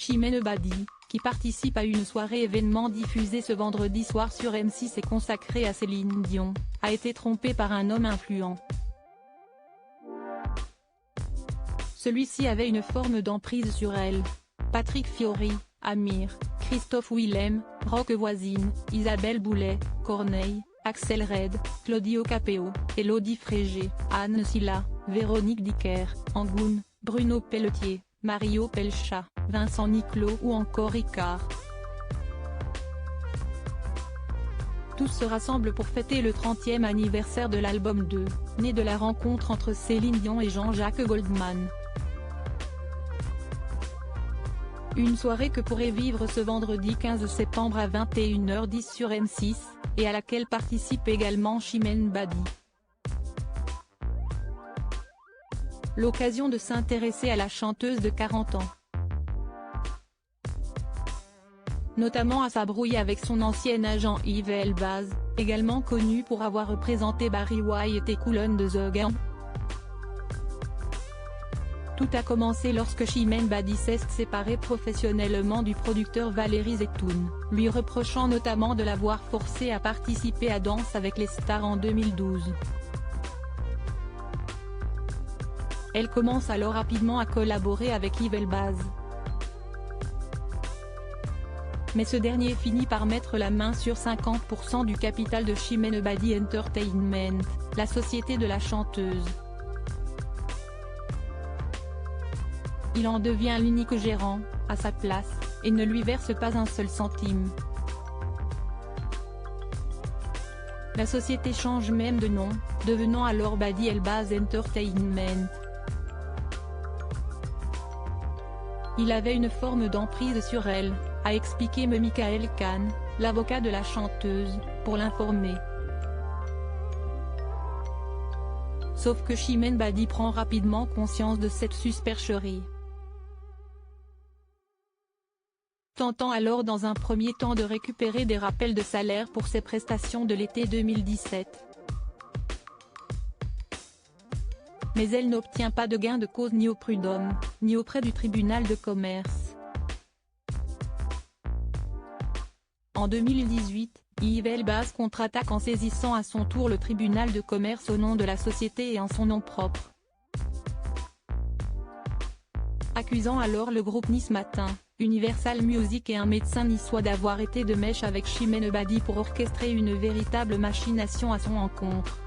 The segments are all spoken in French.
Chimène Badi, qui participe à une soirée événement diffusée ce vendredi soir sur M6 et consacrée à Céline Dion, a été trompée par un homme influent. Celui-ci avait une forme d'emprise sur elle. Patrick Fiori, Amir, Christophe Willem, Roch Voisine, Isabelle Boulet, Corneille, Axel Red, Claudio Capéo, Élodie Frégé, Anne Silla, Véronique Dicker, Angoune, Bruno Pelletier, Mario Pelchat, Vincent Niclot ou encore Ricard. Tous se rassemblent pour fêter le 30e anniversaire de l'album 2, né de la rencontre entre Céline Dion et Jean-Jacques Goldman. Une soirée que pourrait vivre ce vendredi 15 septembre à 21h10 sur M6, et à laquelle participe également Chimène Badi. L'occasion de s'intéresser à la chanteuse de 40 ans. Notamment à sa brouille avec son ancien agent Yves Elbaz, également connu pour avoir représenté Barry White et Coulon de The Game. Tout a commencé lorsque Chimène Badi s'est séparée professionnellement du producteur Valérie Zetoun, lui reprochant notamment de l'avoir forcé à participer à Danse avec les stars en 2012. Elle commence alors rapidement à collaborer avec Yves Elbaz. Mais ce dernier finit par mettre la main sur 50% du capital de Chimène Badi Entertainment, la société de la chanteuse. Il en devient l'unique gérant, à sa place, et ne lui verse pas un seul centime. La société change même de nom, devenant alors Badi Elbaz Entertainment. Il avait une forme d'emprise sur elle, a expliqué Michael Kahn, l'avocat de la chanteuse, pour l'informer. Sauf que Chimène Badi prend rapidement conscience de cette supercherie. Tentant alors dans un premier temps de récupérer des rappels de salaire pour ses prestations de l'été 2017. Mais elle n'obtient pas de gain de cause ni au prud'homme, ni auprès du tribunal de commerce. En 2018, Yves Elbaz contre-attaque en saisissant à son tour le tribunal de commerce au nom de la société et en son nom propre. Accusant alors le groupe Nice Matin, Universal Music et un médecin niçois d'avoir été de mèche avec Chimène Badi pour orchestrer une véritable machination à son encontre.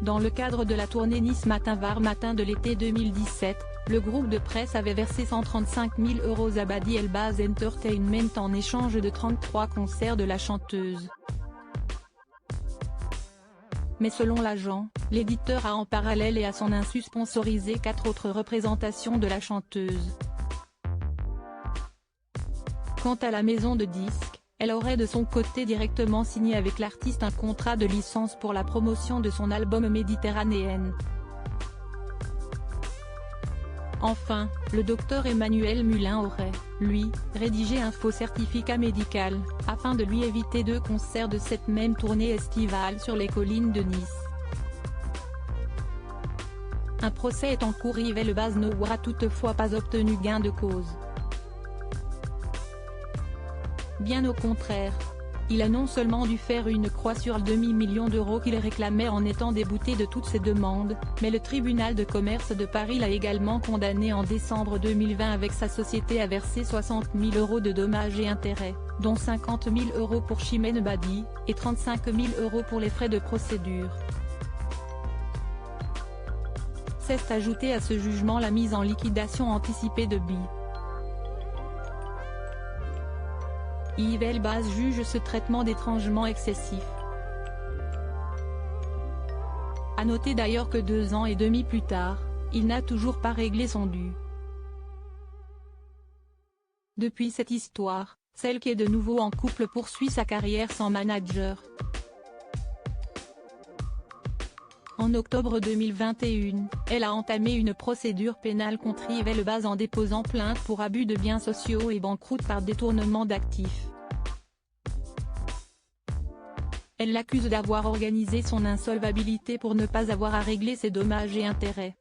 Dans le cadre de la tournée Nice Matin Var Matin de l'été 2017, le groupe de presse avait versé 135 000 € à Badi Elbaz Entertainment en échange de 33 concerts de la chanteuse. Mais selon l'agent, l'éditeur a en parallèle et à son insu sponsorisé 4 autres représentations de la chanteuse. Quant à la maison de disques, elle aurait de son côté directement signé avec l'artiste un contrat de licence pour la promotion de son album Méditerranéenne. Enfin, le docteur Emmanuel Mulin aurait, lui, rédigé un faux certificat médical, afin de lui éviter 2 concerts de cette même tournée estivale sur les collines de Nice. Un procès est en cours. Yves Elbaz n'aura toutefois pas obtenu gain de cause. Bien au contraire. Il a non seulement dû faire une croix sur le demi-million d'euros qu'il réclamait en étant débouté de toutes ses demandes, mais le tribunal de commerce de Paris l'a également condamné en décembre 2020 avec sa société à verser 60 000 € de dommages et intérêts, dont 50 000 € pour Chimène Badi, et 35 000 € pour les frais de procédure. S'est ajoutée à ce jugement la mise en liquidation anticipée de Bi. Yves Elbaz juge ce traitement d'étrangement excessif. A noter d'ailleurs que 2 ans et demi plus tard, il n'a toujours pas réglé son dû. Depuis cette histoire, celle qui est de nouveau en couple poursuit sa carrière sans manager. En octobre 2021, elle a entamé une procédure pénale contre Yves Elbaz en déposant plainte pour abus de biens sociaux et banqueroute par détournement d'actifs. Elle l'accuse d'avoir organisé son insolvabilité pour ne pas avoir à régler ses dommages et intérêts.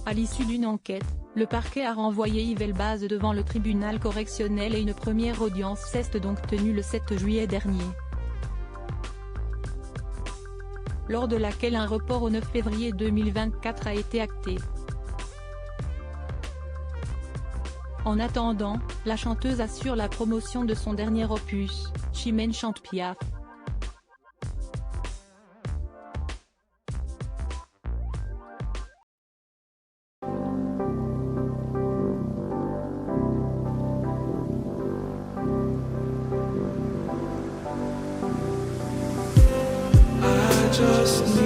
À l'issue d'une enquête, le parquet a renvoyé Yves Elbaz devant le tribunal correctionnel et une première audience s'est donc tenue le 7 juillet dernier, lors de laquelle un report au 9 février 2024 a été acté. En attendant, la chanteuse assure la promotion de son dernier opus, Chimène chante Piaf. Just